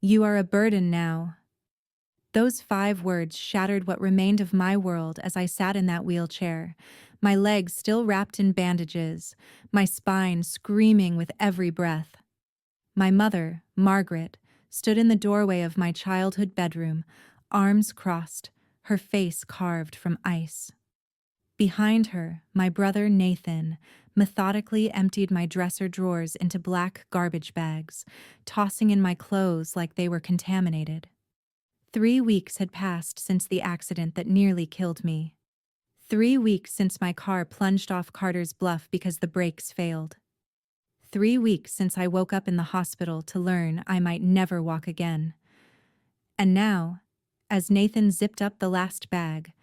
You are a burden now. Those 5 words shattered what remained of my world as I sat in that wheelchair, my legs still wrapped in bandages, my spine screaming with every breath. My mother, Margaret, stood in the doorway of my childhood bedroom, arms crossed, her face carved from ice. Behind her, my brother Nathan methodically emptied my dresser drawers into black garbage bags, tossing in my clothes like they were contaminated. 3 weeks had passed since the accident that nearly killed me. 3 weeks since my car plunged off Carter's Bluff because the brakes failed. 3 weeks since I woke up in the hospital to learn I might never walk again. And now, as Nathan zipped up the last bag,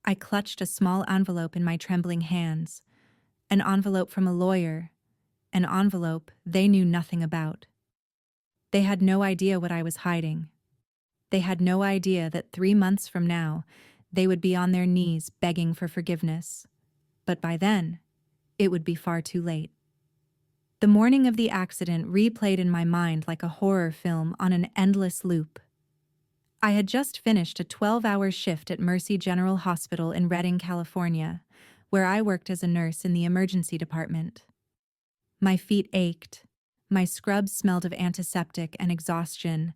I clutched a small envelope in my trembling hands. An envelope from a lawyer. An envelope they knew nothing about. They had no idea what I was hiding. They had no idea that 3 months from now, they would be on their knees begging for forgiveness. But by then, it would be far too late. The morning of the accident replayed in my mind like a horror film on an endless loop. I had just finished a 12-hour shift at Mercy General Hospital in Redding, California, where I worked as a nurse in the emergency department. My feet ached, my scrubs smelled of antiseptic and exhaustion,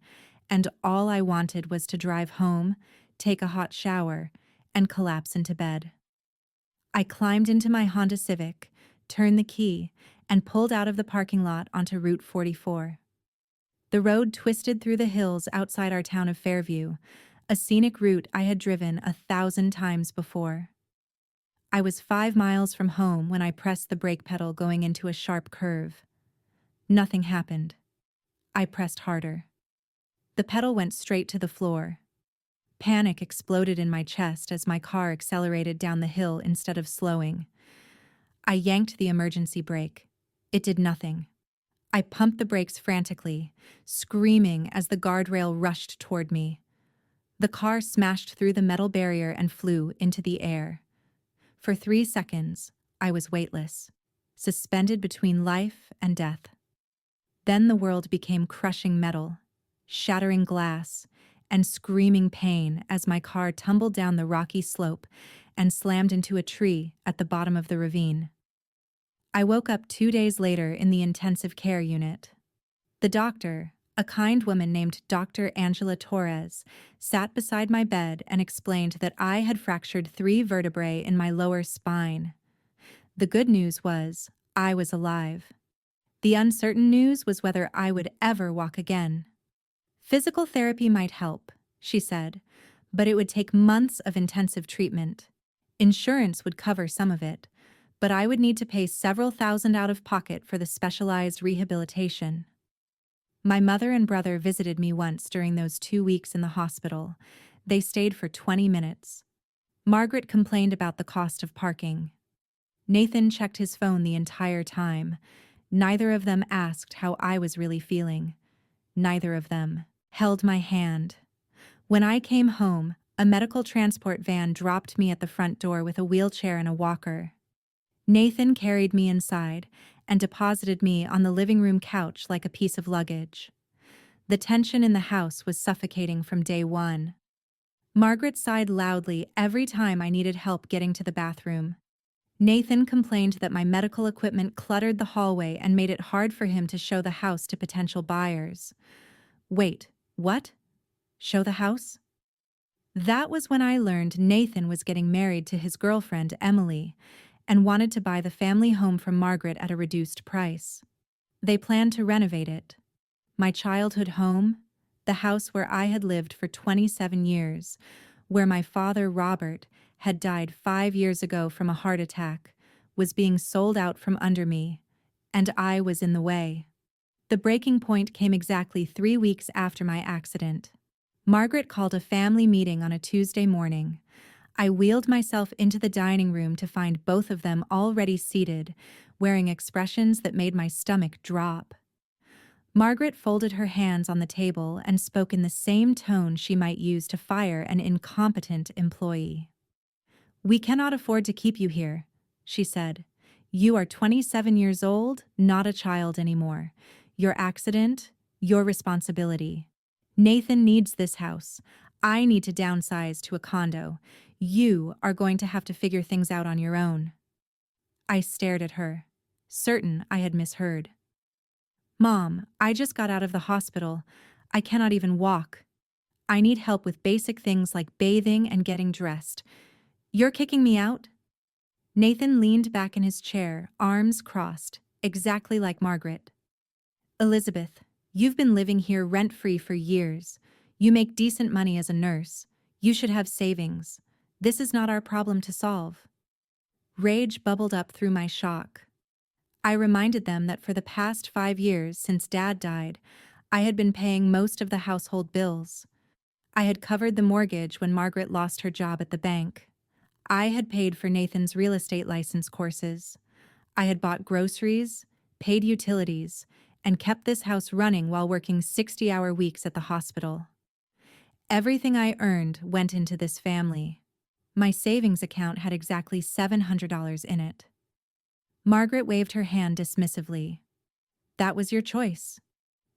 and all I wanted was to drive home, take a hot shower, and collapse into bed. I climbed into my Honda Civic, turned the key, and pulled out of the parking lot onto Route 44. The road twisted through the hills outside our town of Fairview, a scenic route I had driven 1,000 times before. I was 5 miles from home when I pressed the brake pedal going into a sharp curve. Nothing happened. I pressed harder. The pedal went straight to the floor. Panic exploded in my chest as my car accelerated down the hill instead of slowing. I yanked the emergency brake. It did nothing. I pumped the brakes frantically, screaming as the guardrail rushed toward me. The car smashed through the metal barrier and flew into the air. For 3 seconds, I was weightless, suspended between life and death. Then the world became crushing metal, shattering glass, and screaming pain as my car tumbled down the rocky slope and slammed into a tree at the bottom of the ravine. I woke up 2 days later in the intensive care unit. The doctor, a kind woman named Dr. Angela Torres, sat beside my bed and explained that I had fractured 3 vertebrae in my lower spine. The good news was, I was alive. The uncertain news was whether I would ever walk again. Physical therapy might help, she said, but it would take months of intensive treatment. Insurance would cover some of it, but I would need to pay several thousand out of pocket for the specialized rehabilitation. My mother and brother visited me once during those 2 weeks in the hospital. They stayed for 20 minutes. Margaret complained about the cost of parking. Nathan checked his phone the entire time. Neither of them asked how I was really feeling. Neither of them held my hand. When I came home, a medical transport van dropped me at the front door with a wheelchair and a walker. Nathan carried me inside and deposited me on the living room couch like a piece of luggage. The tension in the house was suffocating from day one. Margaret sighed loudly every time I needed help getting to the bathroom. Nathan complained that my medical equipment cluttered the hallway and made it hard for him to show the house to potential buyers. Wait, what? Show the house? That was when I learned Nathan was getting married to his girlfriend, Emily, and wanted to buy the family home from Margaret at a reduced price. They planned to renovate it. My childhood home, the house where I had lived for 27 years, where my father, Robert, had died 5 years ago from a heart attack, was being sold out from under me, and I was in the way. The breaking point came exactly 3 weeks after my accident. Margaret called a family meeting on a Tuesday morning. I wheeled myself into the dining room to find both of them already seated, wearing expressions that made my stomach drop. Margaret folded her hands on the table and spoke in the same tone she might use to fire an incompetent employee. "We cannot afford to keep you here," she said. "You are 27 years old, not a child anymore. Your accident, your responsibility. Nathan needs this house. I need to downsize to a condo. You are going to have to figure things out on your own. I stared at her, certain I had misheard. Mom, I just got out of the hospital. I cannot even walk. I need help with basic things like bathing and getting dressed. You're kicking me out? Nathan leaned back in his chair, arms crossed, exactly like Margaret. Elizabeth, you've been living here rent-free for years. You make decent money as a nurse. You should have savings. This is not our problem to solve. Rage bubbled up through my shock. I reminded them that for the past 5 years since Dad died, I had been paying most of the household bills. I had covered the mortgage when Margaret lost her job at the bank. I had paid for Nathan's real estate license courses. I had bought groceries, paid utilities, and kept this house running while working 60-hour weeks at the hospital. Everything I earned went into this family. My savings account had exactly $700 in it. Margaret waved her hand dismissively. That was your choice.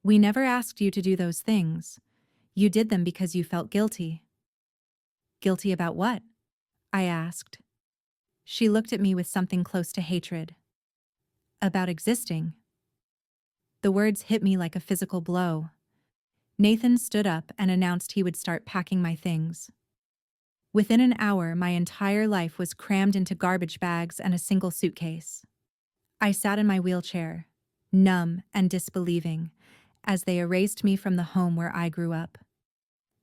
We never asked you to do those things. You did them because you felt guilty. Guilty about what? I asked. She looked at me with something close to hatred. About existing. The words hit me like a physical blow. Nathan stood up and announced he would start packing my things. Within an hour, my entire life was crammed into garbage bags and a single suitcase. I sat in my wheelchair, numb and disbelieving, as they erased me from the home where I grew up.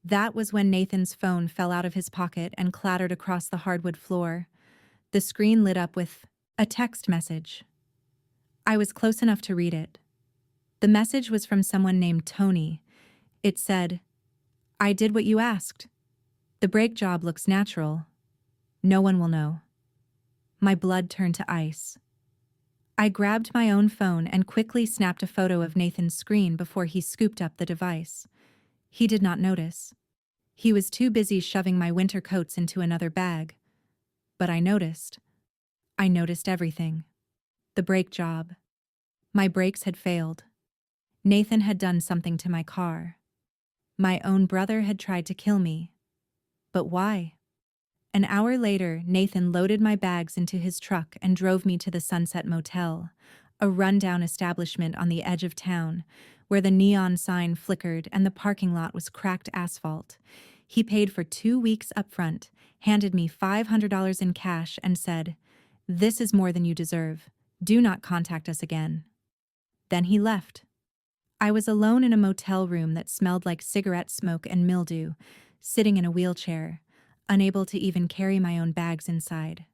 That was when Nathan's phone fell out of his pocket and clattered across the hardwood floor. The screen lit up with a text message. I was close enough to read it. The message was from someone named Tony. It said, I did what you asked. The brake job looks natural. No one will know. My blood turned to ice. I grabbed my own phone and quickly snapped a photo of Nathan's screen before he scooped up the device. He did not notice. He was too busy shoving my winter coats into another bag. But I noticed. I noticed everything. The brake job. My brakes had failed. Nathan had done something to my car. My own brother had tried to kill me. But why? An hour later, Nathan loaded my bags into his truck and drove me to the Sunset Motel, a rundown establishment on the edge of town, where the neon sign flickered and the parking lot was cracked asphalt. He paid for 2 weeks up front, handed me $500 in cash, and said, "This is more than you deserve. Do not contact us again." Then he left. I was alone in a motel room that smelled like cigarette smoke and mildew, sitting in a wheelchair, unable to even carry my own bags inside.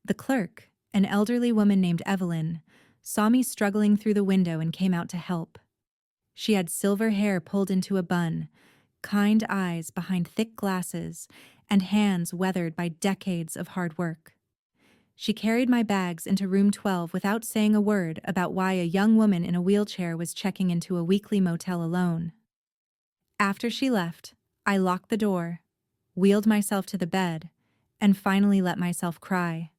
The clerk, an elderly woman named Evelyn, saw me struggling through the window and came out to help. She had silver hair pulled into a bun, kind eyes behind thick glasses, and hands weathered by decades of hard work. She carried my bags into room 12 without saying a word about why a young woman in a wheelchair was checking into a weekly motel alone. After she left, I locked the door, wheeled myself to the bed, and finally let myself cry.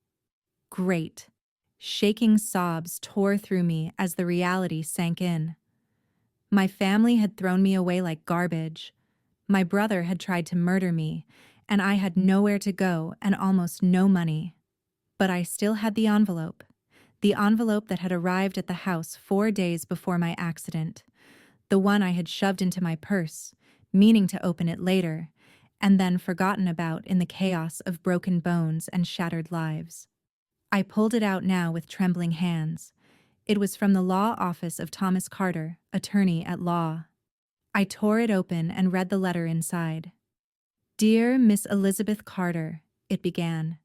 Great. Shaking sobs tore through me as the reality sank in. My family had thrown me away like garbage. My brother had tried to murder me, and I had nowhere to go and almost no money. But I still had the envelope that had arrived at the house 4 days before my accident, the one I had shoved into my purse, meaning to open it later, and then forgotten about in the chaos of broken bones and shattered lives. I pulled it out now with trembling hands. It was from the law office of Thomas Carter, attorney at law. I tore it open and read the letter inside. Dear Miss Elizabeth Carter, it began.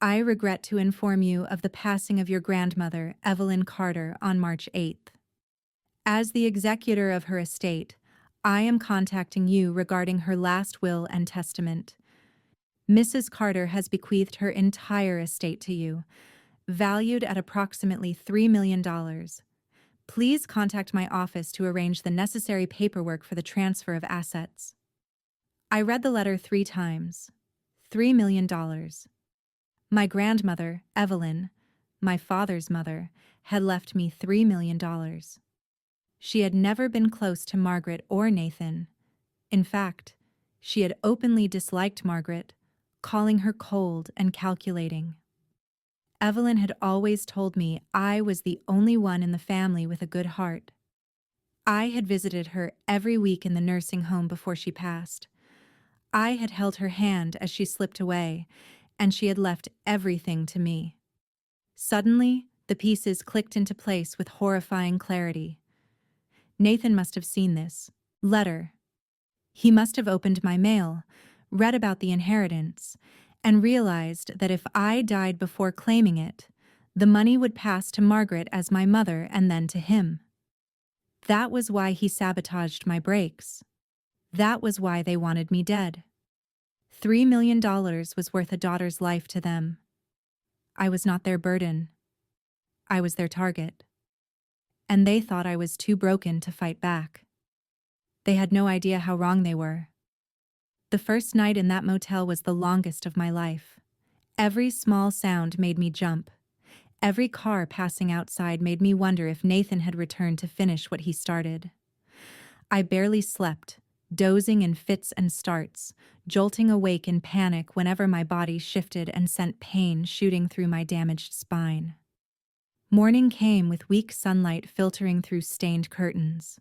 I regret to inform you of the passing of your grandmother, Evelyn Carter, on March 8th. As the executor of her estate, I am contacting you regarding her last will and testament. Mrs. Carter has bequeathed her entire estate to you, valued at approximately $3 million. Please contact my office to arrange the necessary paperwork for the transfer of assets. I read the letter 3 times. $3 million. My grandmother, Evelyn, my father's mother, had left me $3 million. She had never been close to Margaret or Nathan. In fact, she had openly disliked Margaret, calling her cold and calculating. Evelyn had always told me I was the only one in the family with a good heart. I had visited her every week in the nursing home before she passed. I had held her hand as she slipped away, and she had left everything to me. Suddenly, the pieces clicked into place with horrifying clarity. Nathan must have seen this letter. He must have opened my mail, read about the inheritance, and realized that if I died before claiming it, the money would pass to Margaret as my mother and then to him. That was why he sabotaged my breaks. That was why they wanted me dead. $3 million was worth a daughter's life to them. I was not their burden. I was their target. And they thought I was too broken to fight back. They had no idea how wrong they were. The first night in that motel was the longest of my life. Every small sound made me jump. Every car passing outside made me wonder if Nathan had returned to finish what he started. I barely slept, dozing in fits and starts, jolting awake in panic whenever my body shifted and sent pain shooting through my damaged spine. Morning came with weak sunlight filtering through stained curtains.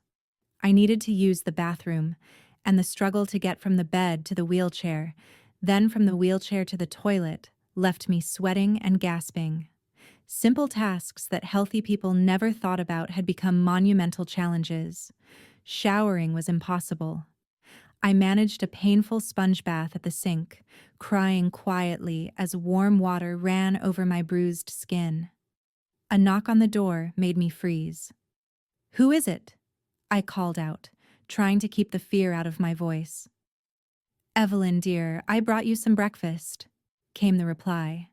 I needed to use the bathroom, and the struggle to get from the bed to the wheelchair, then from the wheelchair to the toilet, left me sweating and gasping. Simple tasks that healthy people never thought about had become monumental challenges. Showering was impossible. I managed a painful sponge bath at the sink, crying quietly as warm water ran over my bruised skin. A knock on the door made me freeze. "Who is it?" I called out, trying to keep the fear out of my voice. "Evelyn, dear, I brought you some breakfast," came the reply.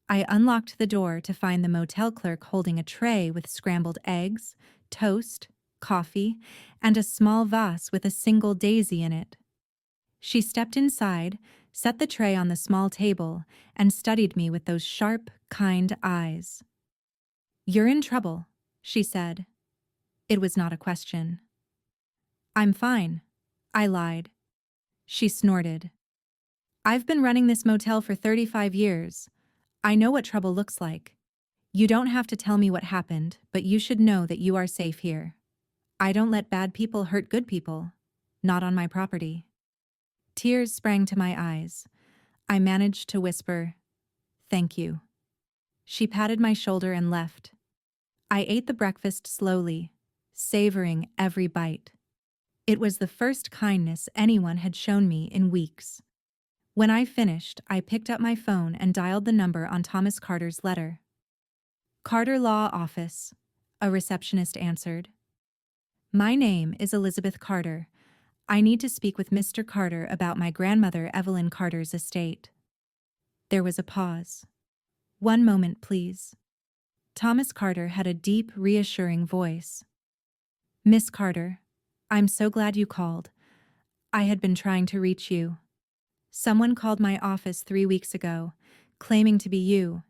I unlocked the door to find the motel clerk holding a tray with scrambled eggs, toast, coffee, and a small vase with a single daisy in it. She stepped inside, set the tray on the small table, and studied me with those sharp, kind eyes. "You're in trouble," she said. It was not a question. "I'm fine," I lied. She snorted. "I've been running this motel for 35 years. I know what trouble looks like. You don't have to tell me what happened, but you should know that you are safe here. I don't let bad people hurt good people. Not on my property." Tears sprang to my eyes. I managed to whisper, "Thank you." She patted my shoulder and left. I ate the breakfast slowly, savoring every bite. It was the first kindness anyone had shown me in weeks. When I finished, I picked up my phone and dialed the number on Thomas Carter's letter. "Carter Law Office," a receptionist answered. "My name is Elizabeth Carter. I need to speak with Mr. Carter about my grandmother Evelyn Carter's estate." There was a pause. "One moment, please." Thomas Carter had a deep, reassuring voice. "Miss Carter, I'm so glad you called. I had been trying to reach you. Someone called my office 3 weeks ago, claiming to be you,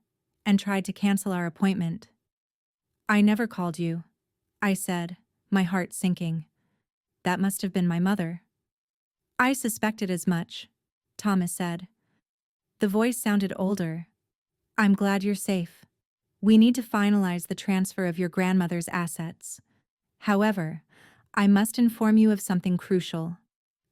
and tried to cancel our appointment." "I never called you," I said, my heart sinking. That must have been my mother. "I suspected as much," Thomas said. The voice sounded older. "I'm glad you're safe. We need to finalize the transfer of your grandmother's assets. However, I must inform you of something crucial.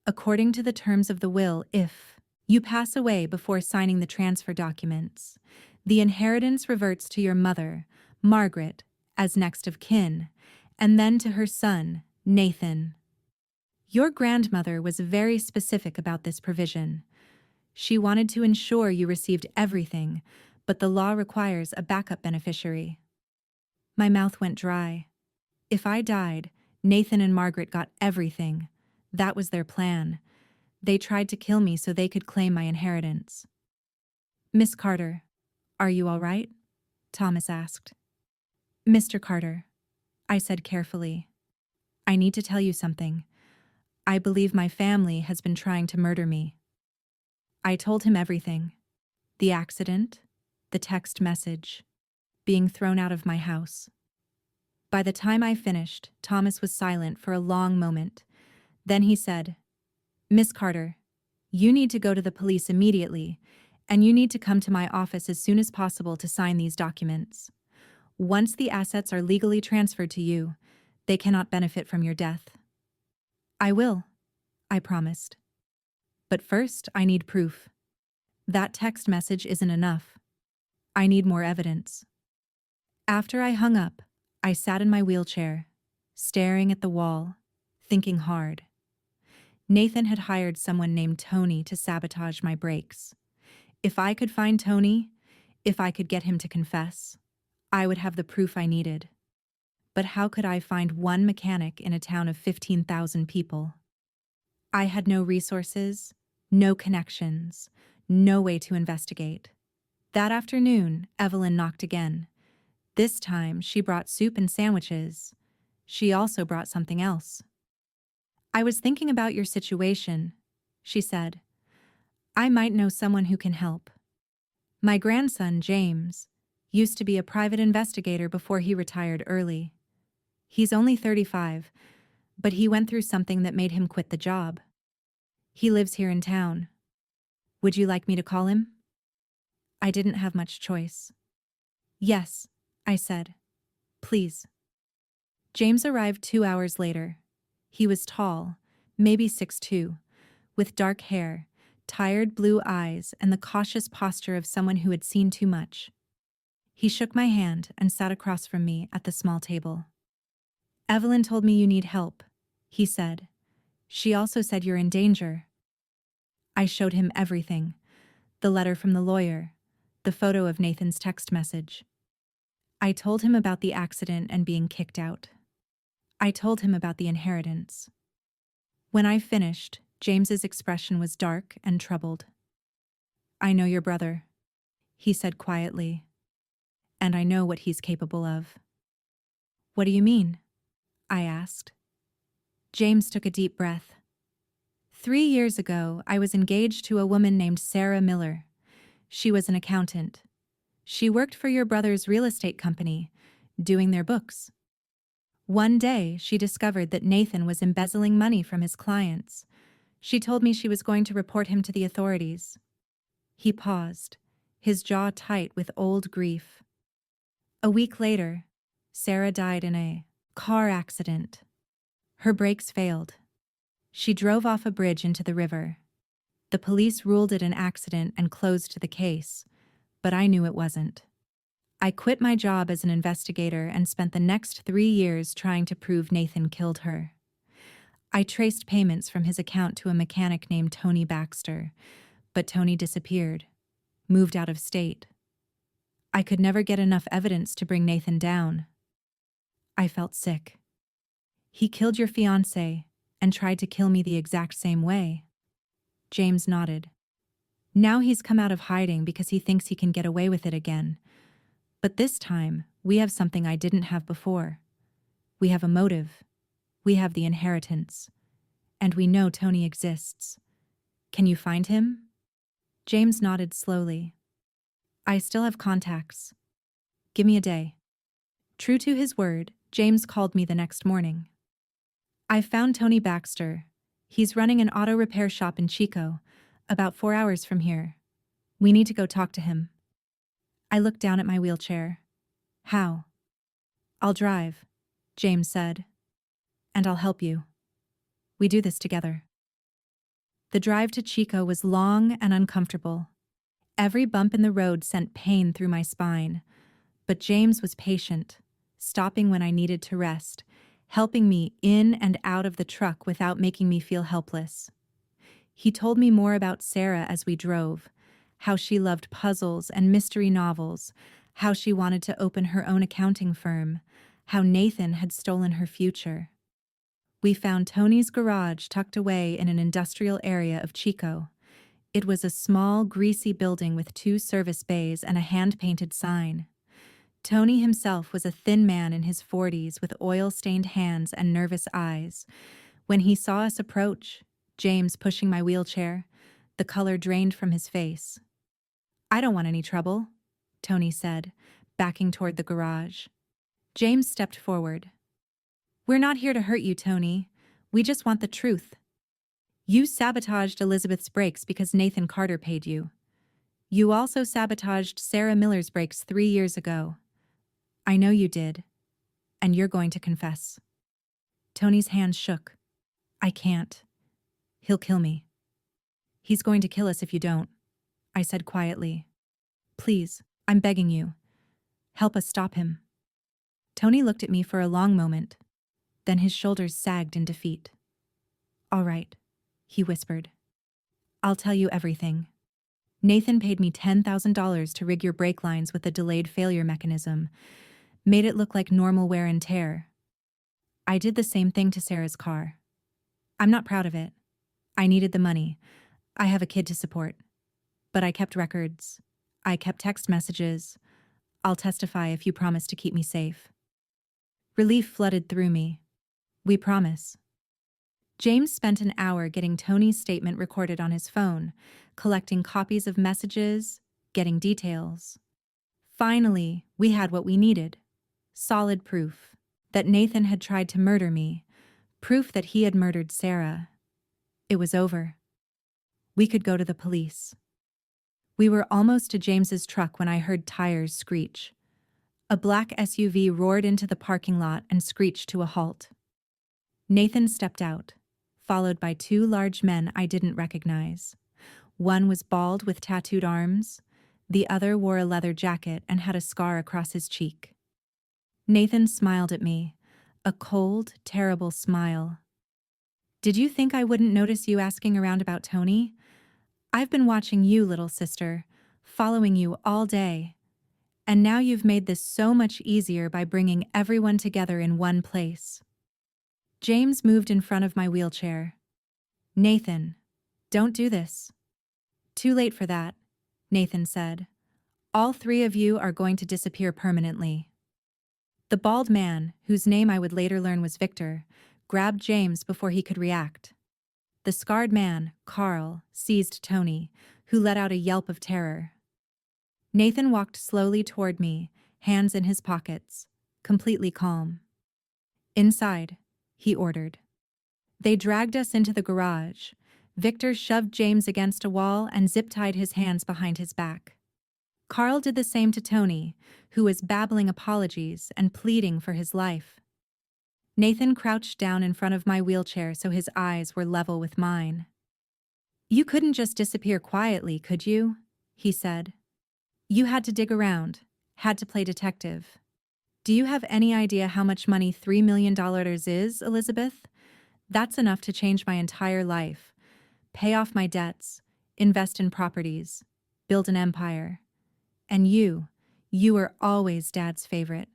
According to the terms of the will, if you pass away before signing the transfer documents, the inheritance reverts to your mother, Margaret, as next of kin, and then to her son, Nathan. Your grandmother was very specific about this provision. She wanted to ensure you received everything, but the law requires a backup beneficiary." My mouth went dry. If I died, Nathan and Margaret got everything. That was their plan. They tried to kill me so they could claim my inheritance. "Miss Carter, are you all right?" Thomas asked. "Mr. Carter," I said carefully, "I need to tell you something. I believe my family has been trying to murder me." I told him everything. The accident, the text message, being thrown out of my house. By the time I finished, Thomas was silent for a long moment. Then he said, Miss Carter, you need to go to the police immediately, and you need to come to my office as soon as possible to sign these documents. Once the assets are legally transferred to you, they cannot benefit from your death. I will, I promised. But first, I need proof. That text message isn't enough. I need more evidence. After I hung up, I sat in my wheelchair, staring at the wall, thinking hard. Nathan had hired someone named Tony to sabotage my brakes. If I could find Tony, if I could get him to confess, I would have the proof I needed. But how could I find one mechanic in a town of 15,000 people? I had no resources, no connections, no way to investigate. That afternoon, Evelyn knocked again. This time, she brought soup and sandwiches. She also brought something else. I was thinking about your situation, she said. I might know someone who can help. My grandson, James, used to be a private investigator before he retired early. He's only 35, but he went through something that made him quit the job. He lives here in town. Would you like me to call him? I didn't have much choice. Yes, I said. Please. James arrived 2 hours later. He was tall, maybe 6'2", with dark hair, tired blue eyes, and the cautious posture of someone who had seen too much. He shook my hand and sat across from me at the small table. Evelyn told me you need help, he said. She also said you're in danger. I showed him everything. The letter from the lawyer, the photo of Nathan's text message. I told him about the accident and being kicked out. I told him about the inheritance. When I finished, James's expression was dark and troubled. I know your brother, he said quietly, and I know what he's capable of. What do you mean? I asked. James took a deep breath. 3 years ago, I was engaged to a woman named Sarah Miller. She was an accountant. She worked for your brother's real estate company, doing their books. One day, she discovered that Nathan was embezzling money from his clients. She told me she was going to report him to the authorities. He paused, his jaw tight with old grief. A week later, Sarah died in a car accident. Her brakes failed. She drove off a bridge into the river. The police ruled it an accident and closed the case, but I knew it wasn't. I quit my job as an investigator and spent the next 3 years trying to prove Nathan killed her. I traced payments from his account to a mechanic named Tony Baxter, but Tony disappeared, moved out of state. I could never get enough evidence to bring Nathan down. I felt sick. He killed your fiancé and tried to kill me the exact same way. James nodded. Now he's come out of hiding because he thinks he can get away with it again. But this time, we have something I didn't have before. We have a motive. We have the inheritance. And we know Tony exists. Can you find him? James nodded slowly. I still have contacts. Give me a day. True to his word, James called me the next morning. I found Tony Baxter. He's running an auto repair shop in Chico, about 4 hours from here. We need to go talk to him. I looked down at my wheelchair. How? I'll drive, James said. And I'll help you. We do this together. The drive to Chico was long and uncomfortable. Every bump in the road sent pain through my spine. But James was patient, stopping when I needed to rest, helping me in and out of the truck without making me feel helpless. He told me more about Sarah as we drove, how she loved puzzles and mystery novels, how she wanted to open her own accounting firm, how Nathan had stolen her future. We found Tony's garage tucked away in an industrial area of Chico. It was a small, greasy building with 2 service bays and a hand-painted sign. Tony himself was a thin man in his 40s with oil-stained hands and nervous eyes. When he saw us approach, James pushing my wheelchair, the color drained from his face. I don't want any trouble, Tony said, backing toward the garage. James stepped forward. We're not here to hurt you, Tony. We just want the truth. You sabotaged Elizabeth's breaks because Nathan Carter paid you. You also sabotaged Sarah Miller's breaks 3 years ago. I know you did. And you're going to confess. Tony's hands shook. I can't. He'll kill me. He's going to kill us if you don't, I said quietly. Please, I'm begging you. Help us stop him. Tony looked at me for a long moment. Then his shoulders sagged in defeat. All right, he whispered. I'll tell you everything. Nathan paid me $10,000 to rig your brake lines with a delayed failure mechanism, made it look like normal wear and tear. I did the same thing to Sarah's car. I'm not proud of it. I needed the money. I have a kid to support. But I kept records. I kept text messages. I'll testify if you promise to keep me safe. Relief flooded through me. We promise. James spent an hour getting Tony's statement recorded on his phone, collecting copies of messages, getting details. Finally, we had what we needed. Solid proof that Nathan had tried to murder me, proof that he had murdered Sarah. It was over. We could go to the police. We were almost to James's truck when I heard tires screech. A black SUV roared into the parking lot and screeched to a halt. Nathan stepped out, followed by 2 large men I didn't recognize. One was bald with tattooed arms. The other wore a leather jacket and had a scar across his cheek. Nathan smiled at me, a cold, terrible smile. Did you think I wouldn't notice you asking around about Tony? I've been watching you, little sister, following you all day. And now you've made this so much easier by bringing everyone together in one place. James moved in front of my wheelchair. Nathan, don't do this. Too late for that, Nathan said. All 3 of you are going to disappear permanently. The bald man, whose name I would later learn was Victor, grabbed James before he could react. The scarred man, Carl, seized Tony, who let out a yelp of terror. Nathan walked slowly toward me, hands in his pockets, completely calm. Inside, he ordered. They dragged us into the garage. Victor shoved James against a wall and zip-tied his hands behind his back. Carl did the same to Tony, who was babbling apologies and pleading for his life. Nathan crouched down in front of my wheelchair so his eyes were level with mine. You couldn't just disappear quietly, could you? He said. You had to dig around, had to play detective. Do you have any idea how much money $3 million is, Elizabeth? That's enough to change my entire life. Pay off my debts, invest in properties, build an empire. And you were always Dad's favorite.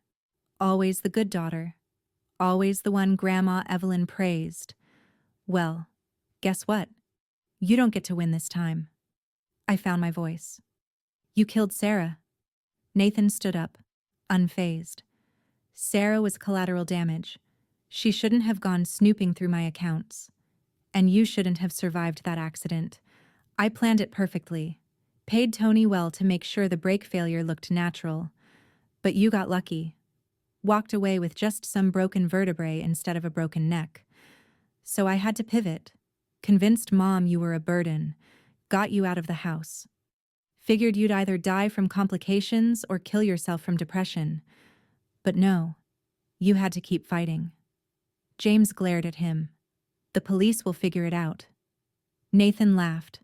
Always the good daughter. Always the one Grandma Evelyn praised. Well, guess what? You don't get to win this time. I found my voice. You killed Sarah. Nathan stood up, unfazed. Sarah was collateral damage. She shouldn't have gone snooping through my accounts. And you shouldn't have survived that accident. I planned it perfectly. Paid Tony well to make sure the brake failure looked natural. But you got lucky. Walked away with just some broken vertebrae instead of a broken neck. So I had to pivot. Convinced Mom you were a burden. Got you out of the house. Figured you'd either die from complications or kill yourself from depression. But no, you had to keep fighting. James glared at him. The police will figure it out. Nathan laughed.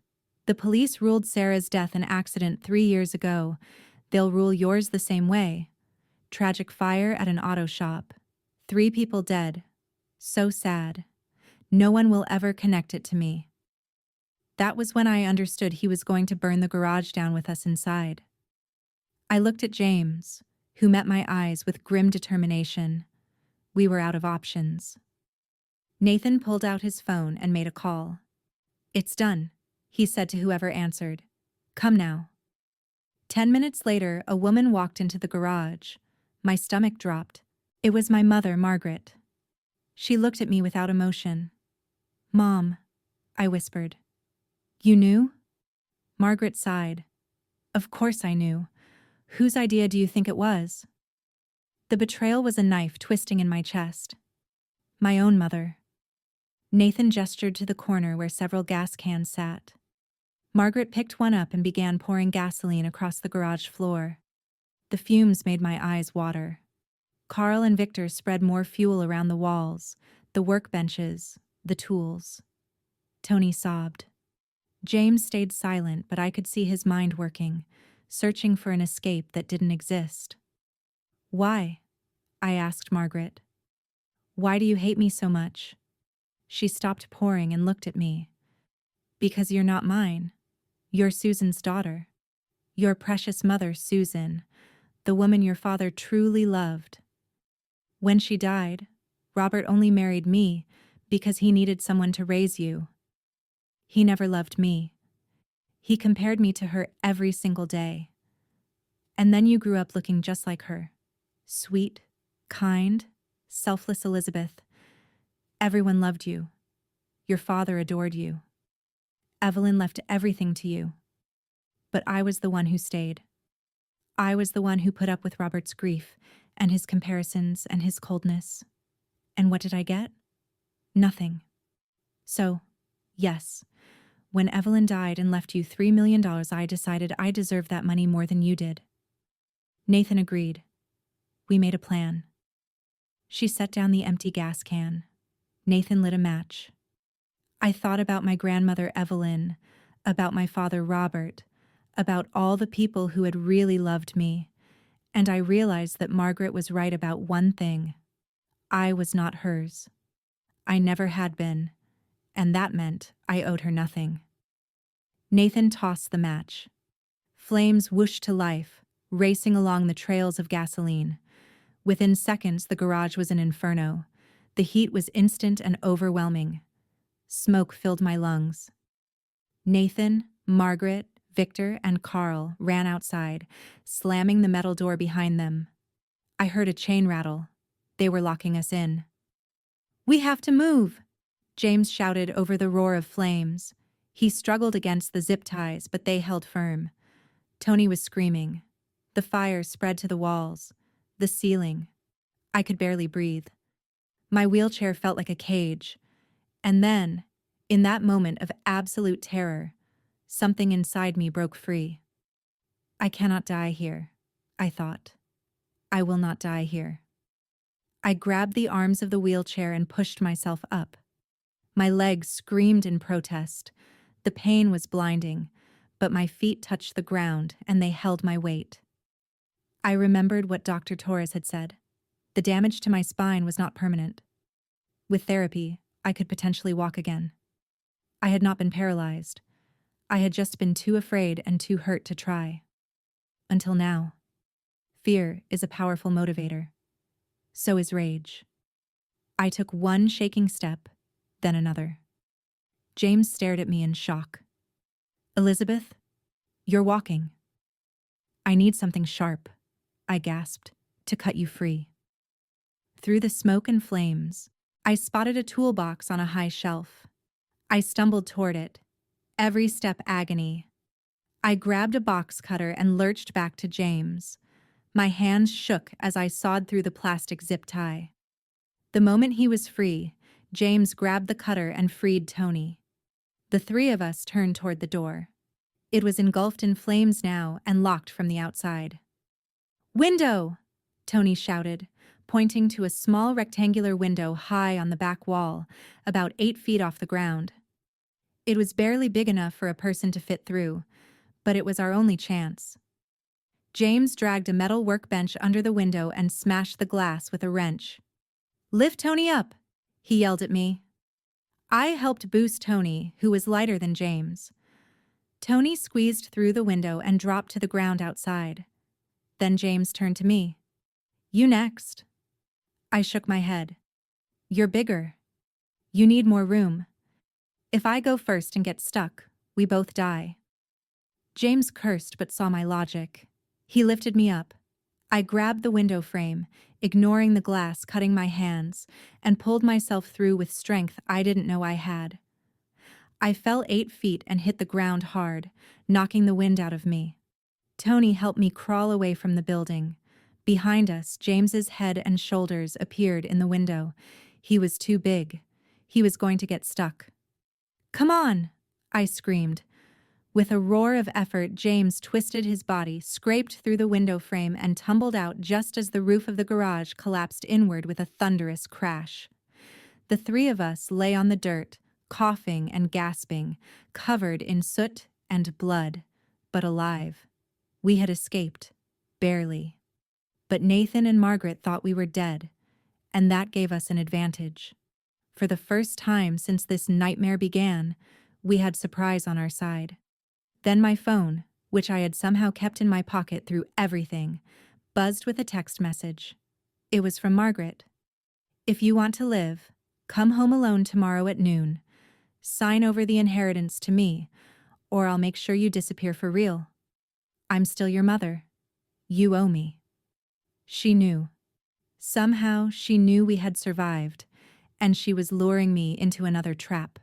The police ruled Sarah's death an accident 3 years ago. They'll rule yours the same way. Tragic fire at an auto shop. 3 people dead. So sad. No one will ever connect it to me. That was when I understood he was going to burn the garage down with us inside. I looked at James, who met my eyes with grim determination. We were out of options. Nathan pulled out his phone and made a call. It's done, he said to whoever answered. Come now. 10 minutes later, a woman walked into the garage. My stomach dropped. It was my mother, Margaret. She looked at me without emotion. Mom, I whispered. You knew? Margaret sighed. Of course I knew. Whose idea do you think it was? The betrayal was a knife twisting in my chest. My own mother. Nathan gestured to the corner where several gas cans sat. Margaret picked one up and began pouring gasoline across the garage floor. The fumes made my eyes water. Carl and Victor spread more fuel around the walls, the workbenches, the tools. Tony sobbed. James stayed silent, but I could see his mind working, searching for an escape that didn't exist. "Why?" I asked Margaret. "Why do you hate me so much?" She stopped pouring and looked at me. "Because you're not mine. You're Susan's daughter. Your precious mother, Susan, the woman your father truly loved. When she died, Robert only married me because he needed someone to raise you. He never loved me. He compared me to her every single day. And then you grew up looking just like her. Sweet, kind, selfless Elizabeth. Everyone loved you. Your father adored you. Evelyn left everything to you. But I was the one who stayed. I was the one who put up with Robert's grief and his comparisons and his coldness. And what did I get? Nothing. So, yes, when Evelyn died and left you $3 million, I decided I deserved that money more than you did." Nathan agreed. We made a plan. She set down the empty gas can. Nathan lit a match. I thought about my grandmother Evelyn, about my father Robert, about all the people who had really loved me, and I realized that Margaret was right about one thing. I was not hers. I never had been, and that meant I owed her nothing. Nathan tossed the match. Flames whooshed to life, racing along the trails of gasoline. Within seconds, the garage was an inferno. The heat was instant and overwhelming. Smoke filled my lungs. Nathan, Margaret, Victor, and Carl ran outside, slamming the metal door behind them. I heard a chain rattle. They were locking us in. "We have to move!" James shouted over the roar of flames. He struggled against the zip ties, but they held firm. Tony was screaming. The fire spread to the walls, the ceiling. I could barely breathe. My wheelchair felt like a cage. And then, in that moment of absolute terror, something inside me broke free. I cannot die here, I thought. I will not die here. I grabbed the arms of the wheelchair and pushed myself up. My legs screamed in protest. The pain was blinding, but my feet touched the ground and they held my weight. I remembered what Dr. Torres had said. The damage to my spine was not permanent. With therapy, I could potentially walk again. I had not been paralyzed. I had just been too afraid and too hurt to try. Until now. Fear is a powerful motivator. So is rage. I took one shaking step, then another. James stared at me in shock. "Elizabeth, you're walking." "I need something sharp," I gasped, "to cut you free." Through the smoke and flames, I spotted a toolbox on a high shelf. I stumbled toward it, every step agony. I grabbed a box cutter and lurched back to James. My hands shook as I sawed through the plastic zip tie. The moment he was free, James grabbed the cutter and freed Tony. The three of us turned toward the door. It was engulfed in flames now and locked from the outside. "Window!" Tony shouted, pointing to a small rectangular window high on the back wall, about 8 feet off the ground. It was barely big enough for a person to fit through, but it was our only chance. James dragged a metal workbench under the window and smashed the glass with a wrench. "Lift Tony up!" he yelled at me. I helped boost Tony, who was lighter than James. Tony squeezed through the window and dropped to the ground outside. Then James turned to me. "You next." I shook my head. "You're bigger. You need more room. If I go first and get stuck, we both die." James cursed but saw my logic. He lifted me up. I grabbed the window frame, ignoring the glass cutting my hands, and pulled myself through with strength I didn't know I had. I fell 8 feet and hit the ground hard, knocking the wind out of me. Tony helped me crawl away from the building. Behind us, James's head and shoulders appeared in the window. He was too big. He was going to get stuck. "Come on!" I screamed. With a roar of effort, James twisted his body, scraped through the window frame, and tumbled out just as the roof of the garage collapsed inward with a thunderous crash. The three of us lay on the dirt, coughing and gasping, covered in soot and blood, but alive. We had escaped, barely. But Nathan and Margaret thought we were dead, and that gave us an advantage. For the first time since this nightmare began, we had surprise on our side. Then my phone, which I had somehow kept in my pocket through everything, buzzed with a text message. It was from Margaret. "If you want to live, come home alone tomorrow at noon. Sign over the inheritance to me, or I'll make sure you disappear for real. I'm still your mother. You owe me." She knew. Somehow she knew we had survived, and she was luring me into another trap.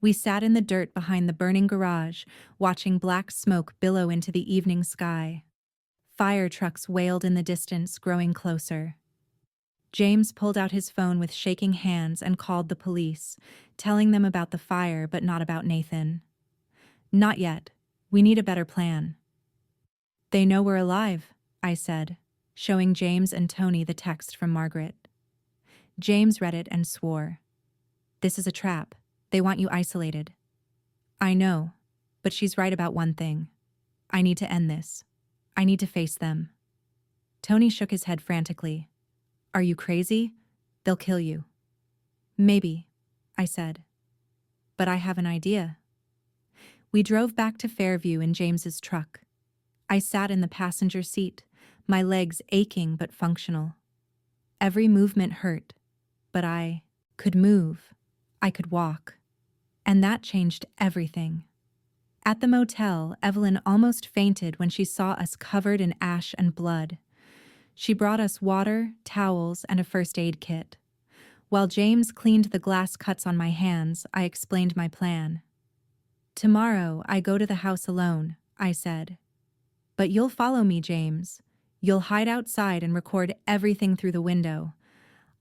We sat in the dirt behind the burning garage, watching black smoke billow into the evening sky. Fire trucks wailed in the distance, growing closer. James pulled out his phone with shaking hands and called the police, telling them about the fire but not about Nathan. "Not yet. We need a better plan." "They know we're alive," I said, showing James and Tony the text from Margaret. James read it and swore. "This is a trap. They want you isolated." "I know, but she's right about one thing. I need to end this. I need to face them." Tony shook his head frantically. "Are you crazy? They'll kill you." "Maybe," I said. "But I have an idea." We drove back to Fairview in James's truck. I sat in the passenger seat, my legs aching but functional. Every movement hurt, but I could move. I could walk. And that changed everything. At the motel, Evelyn almost fainted when she saw us covered in ash and blood. She brought us water, towels, and a first aid kit. While James cleaned the glass cuts on my hands, I explained my plan. "Tomorrow, I go to the house alone," I said. "But you'll follow me, James. You'll hide outside and record everything through the window.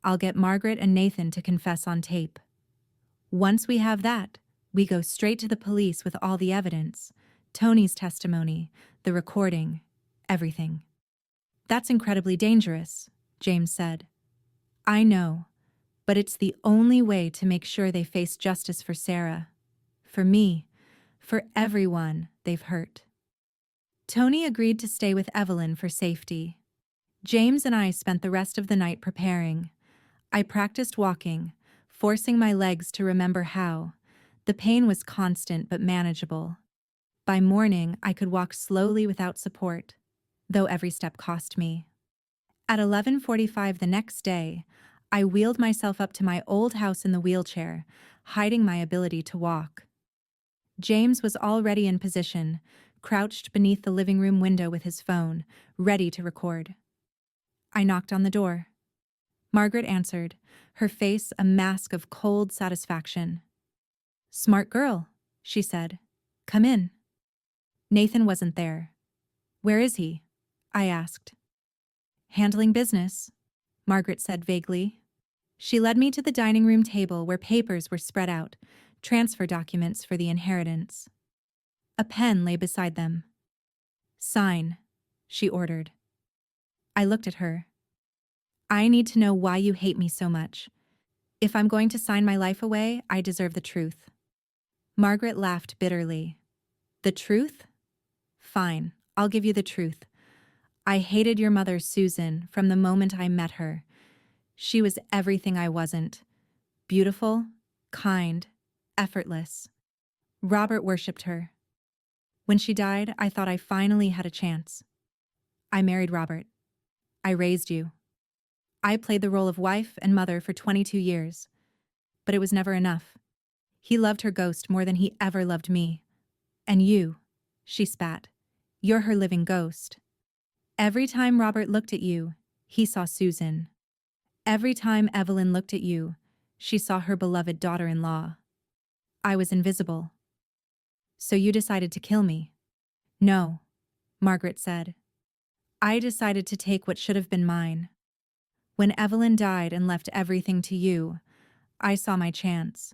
I'll get Margaret and Nathan to confess on tape. Once we have that, we go straight to the police with all the evidence, Tony's testimony, the recording, everything." "That's incredibly dangerous," James said. "I know, but it's the only way to make sure they face justice for Sarah, for me, for everyone they've hurt." Tony agreed to stay with Evelyn for safety. James and I spent the rest of the night preparing. I practiced walking, forcing my legs to remember how. The pain was constant but manageable. By morning, I could walk slowly without support, though every step cost me. At 11:45 the next day, I wheeled myself up to my old house in the wheelchair, hiding my ability to walk. James was already in position, crouched beneath the living room window with his phone, ready to record. I knocked on the door. Margaret answered, her face a mask of cold satisfaction. "Smart girl," she said. "Come in." Nathan wasn't there. "Where is he?" I asked. "Handling business," Margaret said vaguely. She led me to the dining room table where papers were spread out, transfer documents for the inheritance. A pen lay beside them. "Sign," she ordered. I looked at her. "I need to know why you hate me so much. If I'm going to sign my life away, I deserve the truth." Margaret laughed bitterly. "The truth? Fine, I'll give you the truth. I hated your mother, Susan, from the moment I met her. She was everything I wasn't. Beautiful, kind, effortless. Robert worshipped her. When she died, I thought I finally had a chance. I married Robert. I raised you. I played the role of wife and mother for 22 years. But it was never enough. He loved her ghost more than he ever loved me. And you," she spat, "you're her living ghost. Every time Robert looked at you, he saw Susan. Every time Evelyn looked at you, she saw her beloved daughter-in-law. I was invisible. So you decided to kill me." "No," Margaret said. "I decided to take what should have been mine. When Evelyn died and left everything to you, I saw my chance.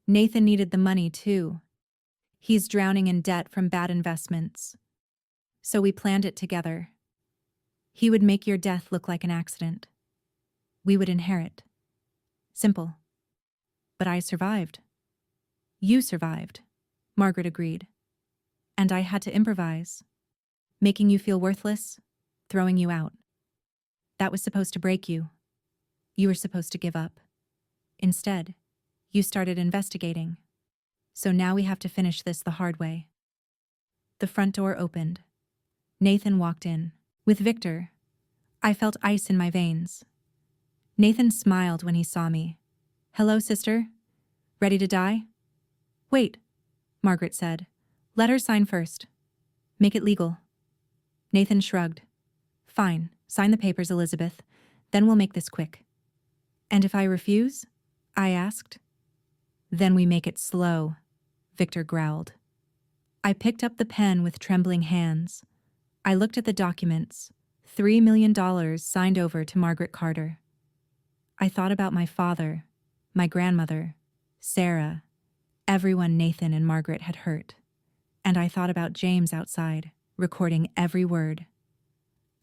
Nathan needed the money too. He's drowning in debt from bad investments. So we planned it together. He would make your death look like an accident. We would inherit. Simple. But I survived. You survived, Margaret agreed. And I had to improvise. Making you feel worthless, throwing you out. That was supposed to break you. You were supposed to give up. Instead, you started investigating. So now we have to finish this the hard way. The front door opened. Nathan walked in. With Victor, I felt ice in my veins. Nathan smiled when he saw me. Hello, sister. Ready to die? Wait, Margaret said. Let her sign first. Make it legal. Nathan shrugged. Fine, sign the papers, Elizabeth. Then we'll make this quick. And if I refuse? I asked. Then we make it slow, Victor growled. I picked up the pen with trembling hands. I looked at the documents. $3 million signed over to Margaret Carter. I thought about my father, my grandmother, Sarah, everyone Nathan and Margaret had hurt. And I thought about James outside, recording every word.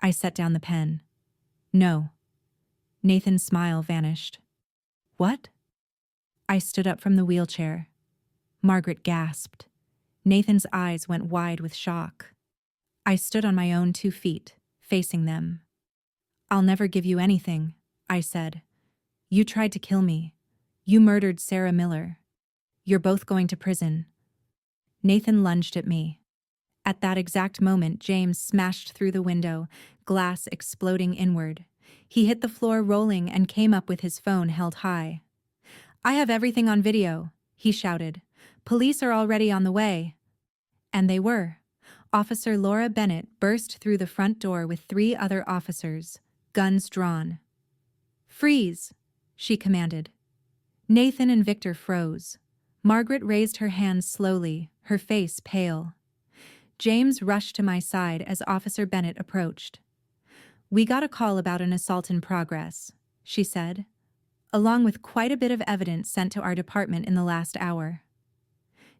I set down the pen. No. Nathan's smile vanished. What? I stood up from the wheelchair. Margaret gasped. Nathan's eyes went wide with shock. I stood on my own 2 feet, facing them. I'll never give you anything, I said. You tried to kill me. You murdered Sarah Miller. You're both going to prison. Nathan lunged at me. At that exact moment, James smashed through the window, glass exploding inward. He hit the floor rolling and came up with his phone held high. I have everything on video, he shouted. Police are already on the way. And they were. Officer Laura Bennett burst through the front door with 3 other officers, guns drawn. Freeze, she commanded. Nathan and Victor froze. Margaret raised her hands slowly, her face pale. James rushed to my side as Officer Bennett approached. We got a call about an assault in progress, she said, along with quite a bit of evidence sent to our department in the last hour.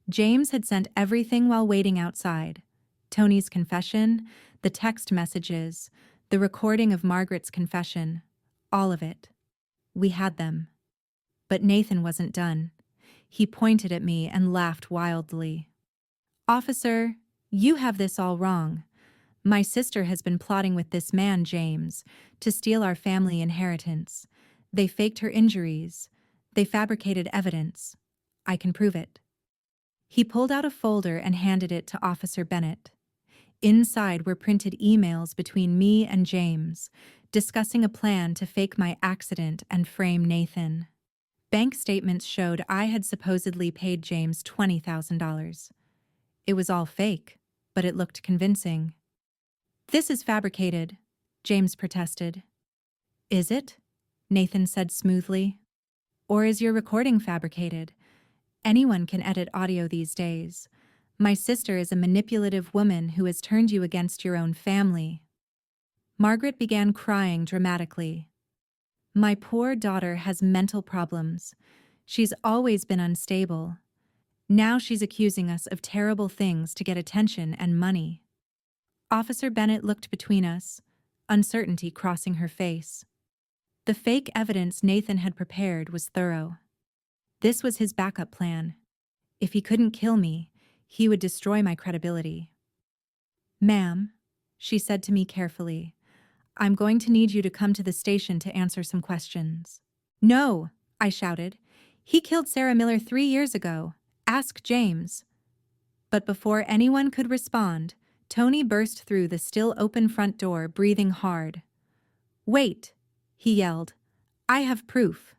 James had sent everything while waiting outside. Tony's confession, the text messages, the recording of Margaret's confession, all of it. We had them. But Nathan wasn't done. He pointed at me and laughed wildly. Officer, you have this all wrong. My sister has been plotting with this man, James, to steal our family inheritance. They faked her injuries. They fabricated evidence. I can prove it. He pulled out a folder and handed it to Officer Bennett. Inside were printed emails between me and James, discussing a plan to fake my accident and frame Nathan. Bank statements showed I had supposedly paid James $20,000. It was all fake, but it looked convincing. This is fabricated, James protested. Is it? Nathan said smoothly. Or is your recording fabricated? Anyone can edit audio these days. My sister is a manipulative woman who has turned you against your own family. Margaret began crying dramatically. My poor daughter has mental problems. She's always been unstable. Now she's accusing us of terrible things to get attention and money. Officer Bennett looked between us, uncertainty crossing her face. The fake evidence Nathan had prepared was thorough. This was his backup plan. If he couldn't kill me, he would destroy my credibility. Ma'am, she said to me carefully, I'm going to need you to come to the station to answer some questions. No, I shouted. He killed Sarah Miller 3 years ago. Ask James. But before anyone could respond, Tony burst through the still open front door, breathing hard. Wait, he yelled. I have proof.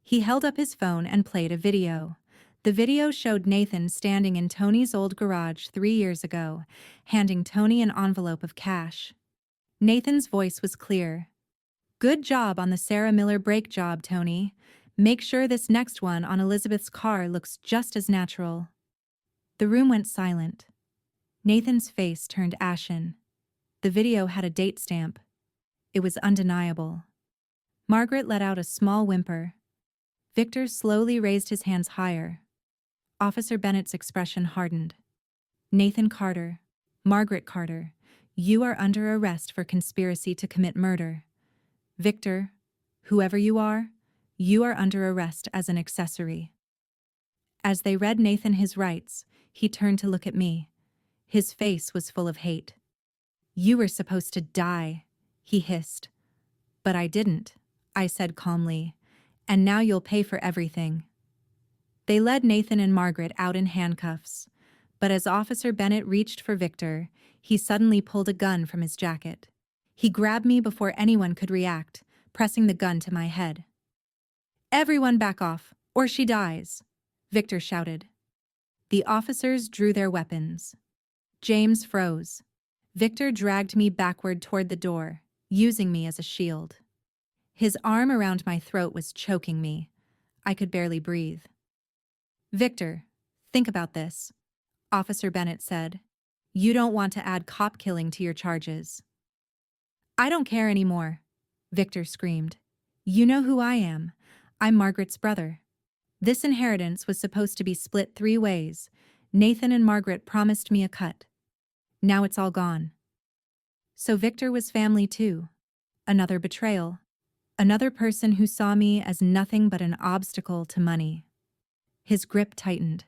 He held up his phone and played a video. The video showed Nathan standing in Tony's old garage 3 years ago, handing Tony an envelope of cash. Nathan's voice was clear. Good job on the Sarah Miller brake job, Tony. Make sure this next one on Elizabeth's car looks just as natural. The room went silent. Nathan's face turned ashen. The video had a date stamp. It was undeniable. Margaret let out a small whimper. Victor slowly raised his hands higher. Officer Bennett's expression hardened. Nathan Carter, Margaret Carter, you are under arrest for conspiracy to commit murder. Victor, whoever you are under arrest as an accessory. As they read Nathan his rights, he turned to look at me. His face was full of hate. You were supposed to die, he hissed. But I didn't, I said calmly, and now you'll pay for everything. They led Nathan and Margaret out in handcuffs, but as Officer Bennett reached for Victor, he suddenly pulled a gun from his jacket. He grabbed me before anyone could react, pressing the gun to my head. Everyone back off, or she dies, Victor shouted. The officers drew their weapons. James froze. Victor dragged me backward toward the door, using me as a shield. His arm around my throat was choking me. I could barely breathe. Victor, think about this, Officer Bennett said. You don't want to add cop killing to your charges. I don't care anymore, Victor screamed. You know who I am. I'm Margaret's brother. This inheritance was supposed to be split 3 ways. Nathan and Margaret promised me a cut. Now it's all gone. So Victor was family too. Another betrayal. Another person who saw me as nothing but an obstacle to money. His grip tightened.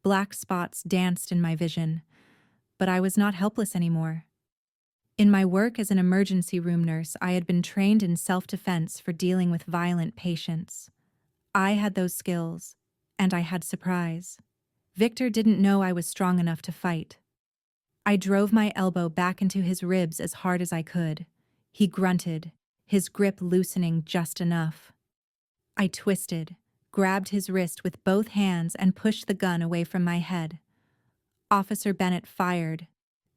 Black spots danced in my vision. But I was not helpless anymore. In my work as an emergency room nurse, I had been trained in self-defense for dealing with violent patients. I had those skills, and I had surprise. Victor didn't know I was strong enough to fight. I drove my elbow back into his ribs as hard as I could. He grunted, his grip loosening just enough. I twisted, grabbed his wrist with both hands and pushed the gun away from my head. Officer Bennett fired.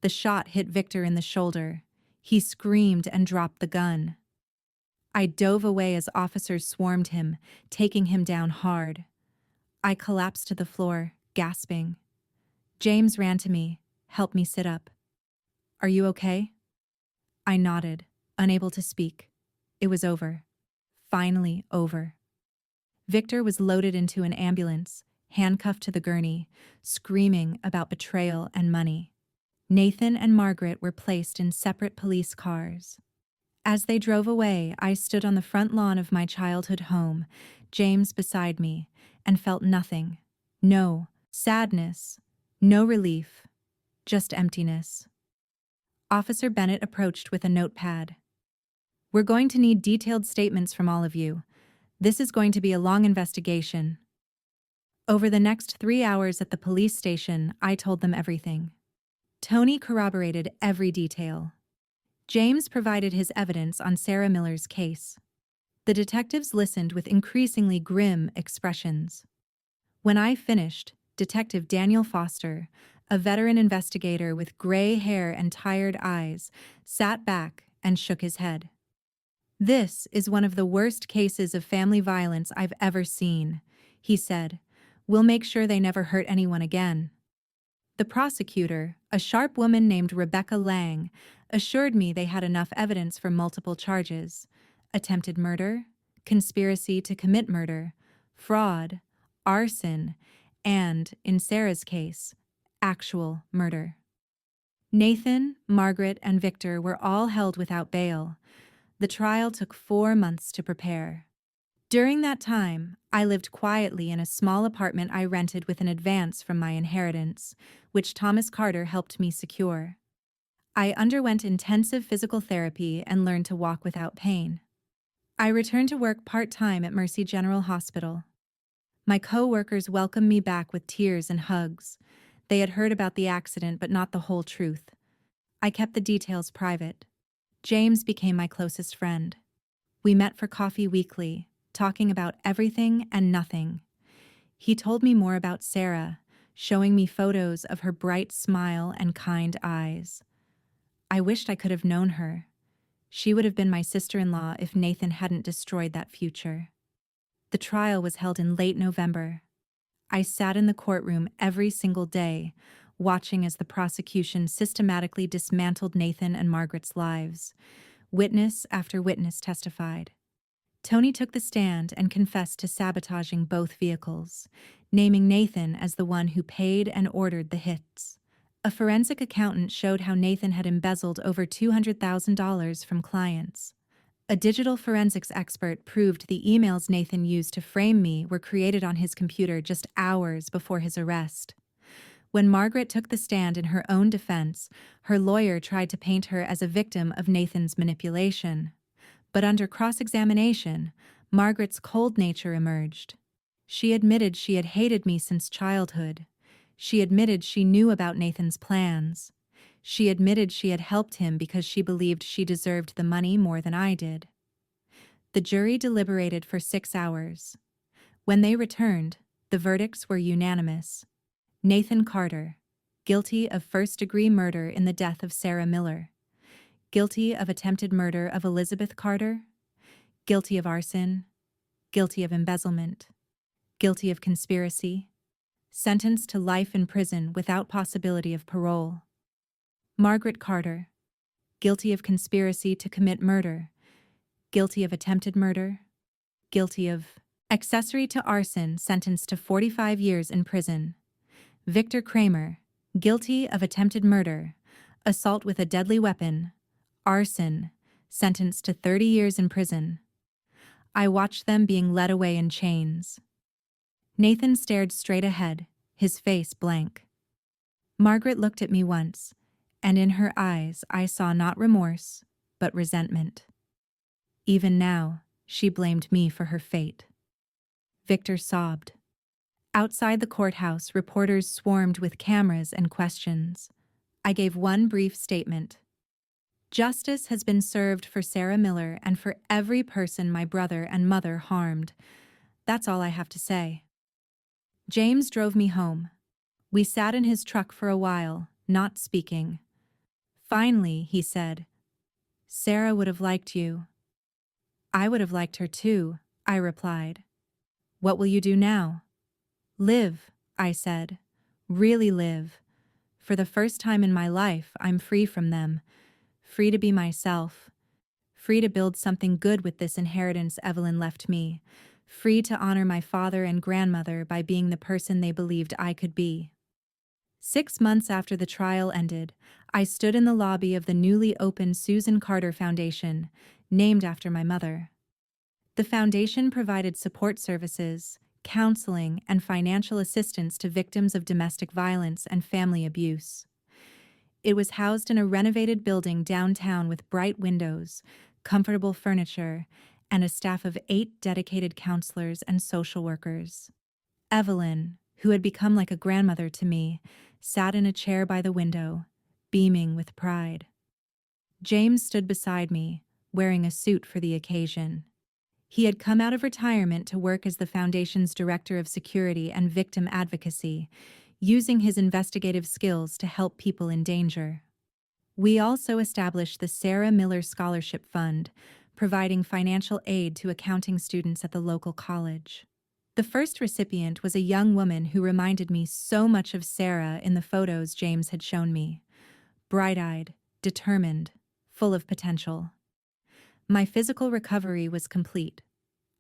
The shot hit Victor in the shoulder. He screamed and dropped the gun. I dove away as officers swarmed him, taking him down hard. I collapsed to the floor, gasping. James ran to me, helped me sit up. Are you okay? I nodded, unable to speak. It was over. Finally over. Victor was loaded into an ambulance, handcuffed to the gurney, screaming about betrayal and money. Nathan and Margaret were placed in separate police cars. As they drove away, I stood on the front lawn of my childhood home, James beside me, and felt nothing. No sadness, no relief, just emptiness. Officer Bennett approached with a notepad. We're going to need detailed statements from all of you. This is going to be a long investigation. Over the next 3 hours at the police station, I told them everything. Tony corroborated every detail. James provided his evidence on Sarah Miller's case. The detectives listened with increasingly grim expressions. When I finished, Detective Daniel Foster, a veteran investigator with gray hair and tired eyes, sat back and shook his head. This is one of the worst cases of family violence I've ever seen, he said. We'll make sure they never hurt anyone again. The prosecutor, a sharp woman named Rebecca Lang, assured me they had enough evidence for multiple charges: attempted murder, conspiracy to commit murder, fraud, arson, and, in Sarah's case, actual murder. Nathan, Margaret, and Victor were all held without bail. The trial took 4 months to prepare. During that time, I lived quietly in a small apartment I rented with an advance from my inheritance, which Thomas Carter helped me secure. I underwent intensive physical therapy and learned to walk without pain. I returned to work part-time at Mercy General Hospital. My co-workers welcomed me back with tears and hugs. They had heard about the accident but not the whole truth. I kept the details private. James became my closest friend. We met for coffee weekly, talking about everything and nothing. He told me more about Sarah, showing me photos of her bright smile and kind eyes. I wished I could have known her. She would have been my sister-in-law if Nathan hadn't destroyed that future. The trial was held in late November. I sat in the courtroom every single day, watching as the prosecution systematically dismantled Nathan and Margaret's lives. Witness after witness testified. Tony took the stand and confessed to sabotaging both vehicles, naming Nathan as the one who paid and ordered the hits. A forensic accountant showed how Nathan had embezzled over $200,000 from clients. A digital forensics expert proved the emails Nathan used to frame me were created on his computer just hours before his arrest. When Margaret took the stand in her own defense, her lawyer tried to paint her as a victim of Nathan's manipulation. But under cross-examination, Margaret's cold nature emerged. She admitted she had hated me since childhood. She admitted she knew about Nathan's plans. She admitted she had helped him because she believed she deserved the money more than I did. The jury deliberated for 6 hours. When they returned, the verdicts were unanimous. Nathan Carter, guilty of first-degree murder in the death of Sarah Miller. Guilty of attempted murder of Elizabeth Carter. Guilty of arson. Guilty of embezzlement. Guilty of conspiracy. Sentenced to life in prison without possibility of parole. Margaret Carter, guilty of conspiracy to commit murder, guilty of attempted murder, guilty of accessory to arson, sentenced to 45 years in prison. Victor Kramer, guilty of attempted murder, assault with a deadly weapon, arson, sentenced to 30 years in prison. I watched them being led away in chains. Nathan stared straight ahead, his face blank. Margaret looked at me once, and in her eyes I saw not remorse, but resentment. Even now, she blamed me for her fate. Victor sobbed. Outside the courthouse, reporters swarmed with cameras and questions. I gave one brief statement. Justice has been served for Sarah Miller and for every person my brother and mother harmed. That's all I have to say. James drove me home. We sat in his truck for a while, not speaking. Finally, he said, "Sarah would have liked you." "I would have liked her too," I replied. "What will you do now?" "Live," I said. "Really live. For the first time in my life, I'm free from them. Free to be myself. Free to build something good with this inheritance Evelyn left me. Free to honor my father and grandmother by being the person they believed I could be." 6 months after the trial ended, I stood in the lobby of the newly opened Susan Carter Foundation, named after my mother. The foundation provided support services, counseling, and financial assistance to victims of domestic violence and family abuse. It was housed in a renovated building downtown with bright windows, comfortable furniture, and a staff of 8 dedicated counselors and social workers. Evelyn, who had become like a grandmother to me, sat in a chair by the window, beaming with pride. James stood beside me, wearing a suit for the occasion. He had come out of retirement to work as the foundation's director of security and victim advocacy, using his investigative skills to help people in danger. We also established the Sarah Miller Scholarship Fund, providing financial aid to accounting students at the local college. The first recipient was a young woman who reminded me so much of Sarah in the photos James had shown me. Bright-eyed, determined, full of potential. My physical recovery was complete.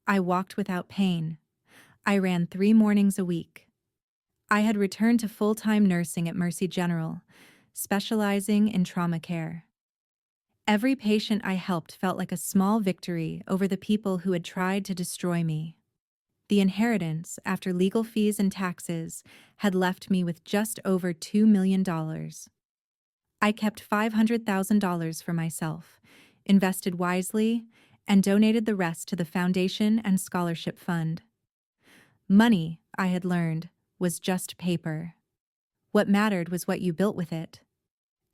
I walked without pain. I ran 3 mornings a week. I had returned to full-time nursing at Mercy General, specializing in trauma care. Every patient I helped felt like a small victory over the people who had tried to destroy me. The inheritance, after legal fees and taxes, had left me with just over $2 million. I kept $500,000 for myself, invested wisely, and donated the rest to the foundation and scholarship fund. Money, I had learned, was just paper. What mattered was what you built with it.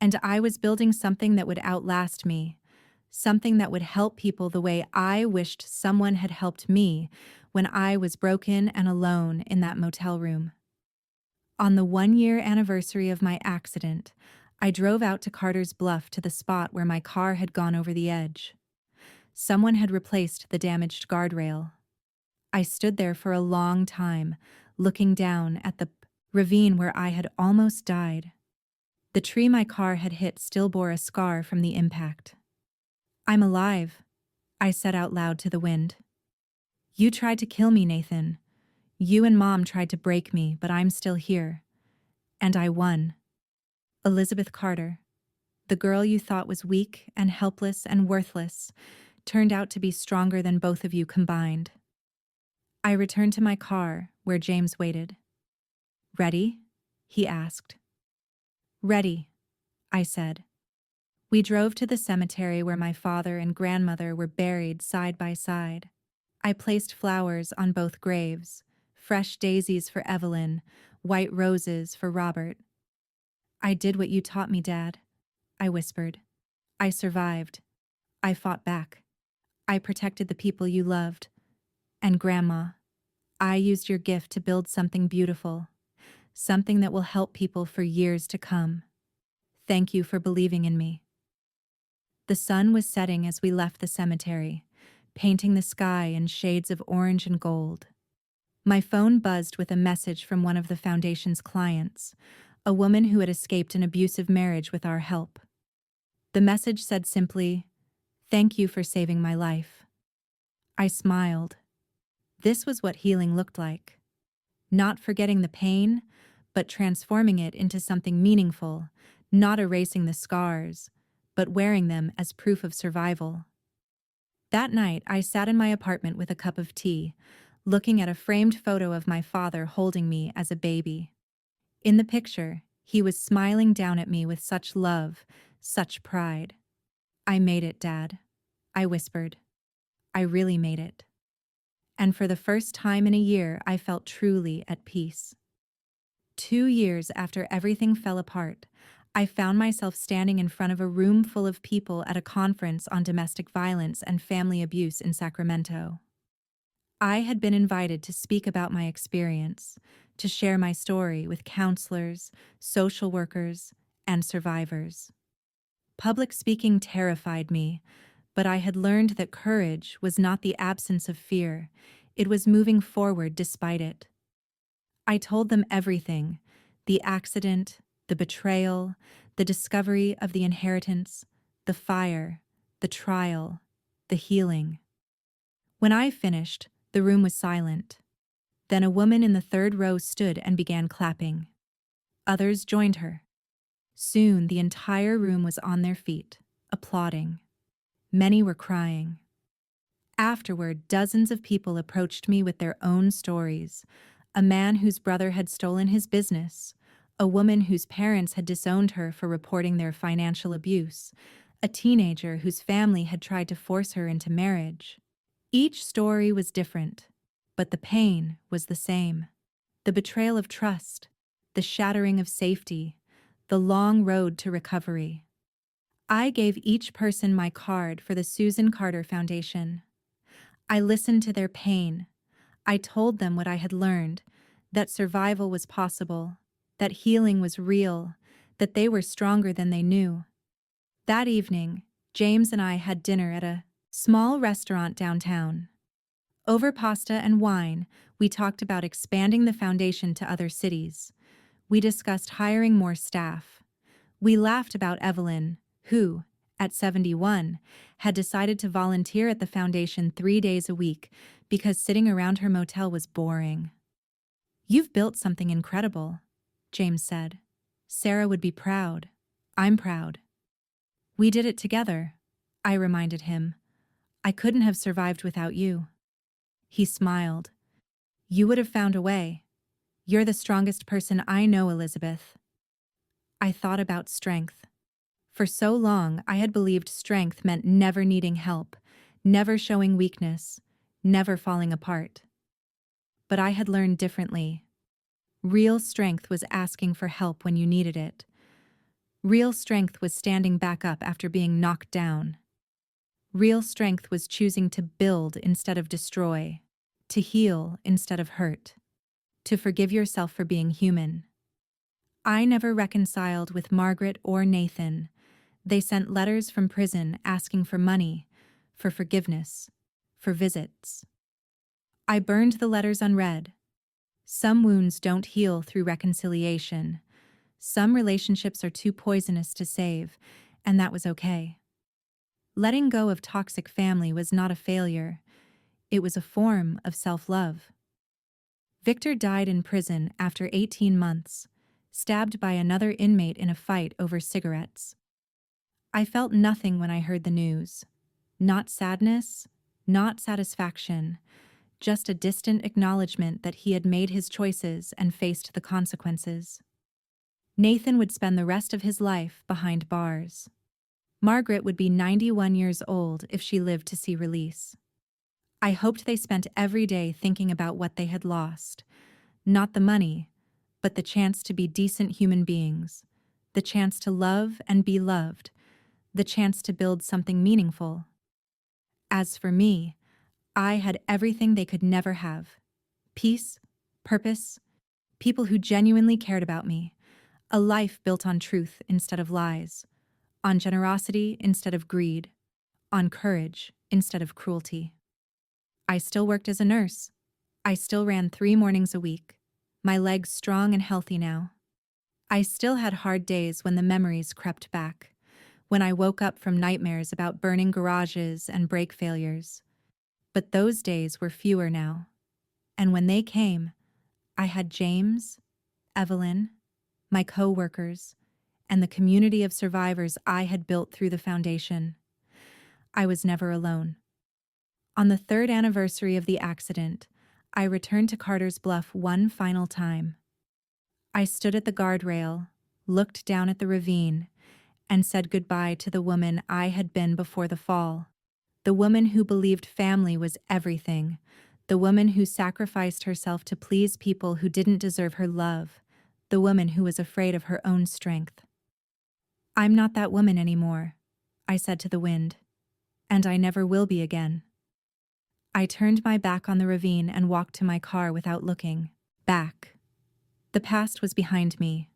And I was building something that would outlast me, something that would help people the way I wished someone had helped me when I was broken and alone in that motel room. On the 1-year anniversary of my accident, I drove out to Carter's Bluff to the spot where my car had gone over the edge. Someone had replaced the damaged guardrail. I stood there for a long time, looking down at the ravine where I had almost died. The tree my car had hit still bore a scar from the impact. "I'm alive," I said out loud to the wind. You tried to kill me, Nathan. You and Mom tried to break me, but I'm still here. And I won. Elizabeth Carter, the girl you thought was weak and helpless and worthless, turned out to be stronger than both of you combined. I returned to my car, where James waited. Ready? He asked. Ready, I said. We drove to the cemetery where my father and grandmother were buried side by side. I placed flowers on both graves, fresh daisies for Evelyn, white roses for Robert. I did what you taught me, Dad, I whispered. I survived. I fought back. I protected the people you loved. And Grandma, I used your gift to build something beautiful, something that will help people for years to come. Thank you for believing in me. The sun was setting as we left the cemetery, painting the sky in shades of orange and gold. My phone buzzed with a message from one of the foundation's clients, a woman who had escaped an abusive marriage with our help. The message said simply, "Thank you for saving my life." I smiled. This was what healing looked like. Not forgetting the pain, but transforming it into something meaningful, not erasing the scars, but wearing them as proof of survival. That night, I sat in my apartment with a cup of tea, looking at a framed photo of my father holding me as a baby. In the picture, he was smiling down at me with such love, such pride. I made it, Dad, I whispered. I really made it. And for the first time in a year, I felt truly at peace. 2 years after everything fell apart, I found myself standing in front of a room full of people at a conference on domestic violence and family abuse in Sacramento. I had been invited to speak about my experience, to share my story with counselors, social workers, and survivors. Public speaking terrified me, but I had learned that courage was not the absence of fear, it was moving forward despite it. I told them everything: the accident, the betrayal, the discovery of the inheritance, the fire, the trial, the healing. When I finished, the room was silent. Then a woman in the third row stood and began clapping. Others joined her. Soon the entire room was on their feet, applauding. Many were crying. Afterward, dozens of people approached me with their own stories. A man whose brother had stolen his business, a woman whose parents had disowned her for reporting their financial abuse, a teenager whose family had tried to force her into marriage. Each story was different, but the pain was the same. The betrayal of trust, the shattering of safety, the long road to recovery. I gave each person my card for the Susan Carter Foundation. I listened to their pain. I told them what I had learned, that survival was possible, that healing was real, that they were stronger than they knew. That evening, James and I had dinner at a small restaurant downtown. Over pasta and wine, we talked about expanding the foundation to other cities. We discussed hiring more staff. We laughed about Evelyn, who, at 71, had decided to volunteer at the foundation 3 days a week because sitting around her motel was boring. "You've built something incredible," James said. "Sarah would be proud. I'm proud." "We did it together," I reminded him. "I couldn't have survived without you." He smiled. "You would have found a way. You're the strongest person I know, Elizabeth." I thought about strength. For so long, I had believed strength meant never needing help, never showing weakness, never falling apart. But I had learned differently. Real strength was asking for help when you needed it. Real strength was standing back up after being knocked down. Real strength was choosing to build instead of destroy, to heal instead of hurt, to forgive yourself for being human. I never reconciled with Margaret or Nathan. They sent letters from prison asking for money, for forgiveness, for visits. I burned the letters unread. Some wounds don't heal through reconciliation. Some relationships are too poisonous to save, and that was okay. Letting go of toxic family was not a failure. It was a form of self-love. Victor died in prison after 18 months, stabbed by another inmate in a fight over cigarettes. I felt nothing when I heard the news. Not sadness, not satisfaction, just a distant acknowledgement that he had made his choices and faced the consequences. Nathan would spend the rest of his life behind bars. Margaret would be 91 years old if she lived to see release. I hoped they spent every day thinking about what they had lost. Not the money, but the chance to be decent human beings, the chance to love and be loved, the chance to build something meaningful. As for me, I had everything they could never have. Peace, purpose, people who genuinely cared about me, a life built on truth instead of lies, on generosity instead of greed, on courage instead of cruelty. I still worked as a nurse. I still ran 3 mornings a week, my legs strong and healthy now. I still had hard days when the memories crept back, when I woke up from nightmares about burning garages and brake failures. But those days were fewer now. And when they came, I had James, Evelyn, my co-workers, and the community of survivors I had built through the foundation. I was never alone. On the 3rd anniversary of the accident, I returned to Carter's Bluff one final time. I stood at the guardrail, looked down at the ravine, and said goodbye to the woman I had been before the fall. The woman who believed family was everything. The woman who sacrificed herself to please people who didn't deserve her love. The woman who was afraid of her own strength. I'm not that woman anymore, I said to the wind. And I never will be again. I turned my back on the ravine and walked to my car without looking back. The past was behind me.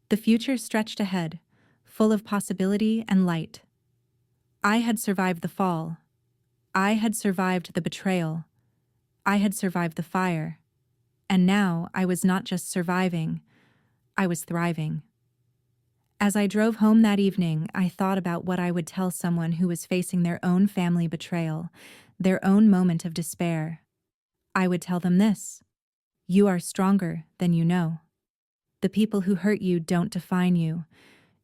The future stretched ahead, full of possibility and light. I had survived the fall. I had survived the betrayal. I had survived the fire. And now I was not just surviving, I was thriving. As I drove home that evening, I thought about what I would tell someone who was facing their own family betrayal, their own moment of despair. I would tell them this: you are stronger than you know. The people who hurt you don't define you.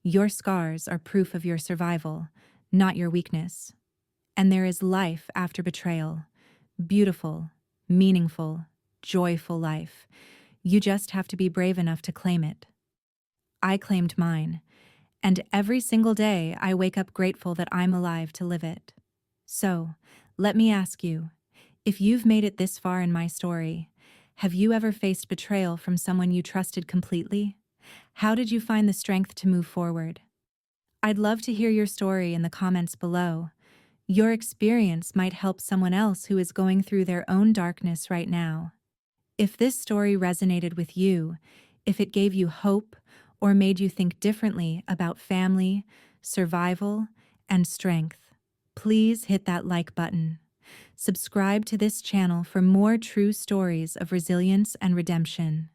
Your scars are proof of your survival, not your weakness. And there is life after betrayal. Beautiful, meaningful, joyful life. You just have to be brave enough to claim it. I claimed mine, and every single day I wake up grateful that I'm alive to live it. So, let me ask you, if you've made it this far in my story, have you ever faced betrayal from someone you trusted completely? How did you find the strength to move forward? I'd love to hear your story in the comments below. Your experience might help someone else who is going through their own darkness right now. If this story resonated with you, if it gave you hope or made you think differently about family, survival, and strength, please hit that like button. Subscribe to this channel for more true stories of resilience and redemption.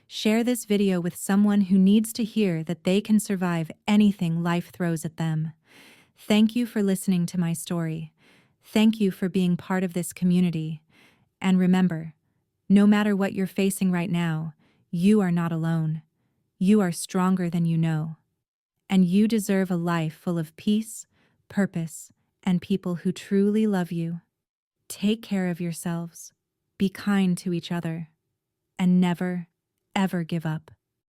Share this video with someone who needs to hear that they can survive anything life throws at them. Thank you for listening to my story. Thank you for being part of this community. And remember, no matter what you're facing right now, you are not alone. You are stronger than you know. And you deserve a life full of peace, purpose, and people who truly love you. Take care of yourselves, be kind to each other, and never, ever give up.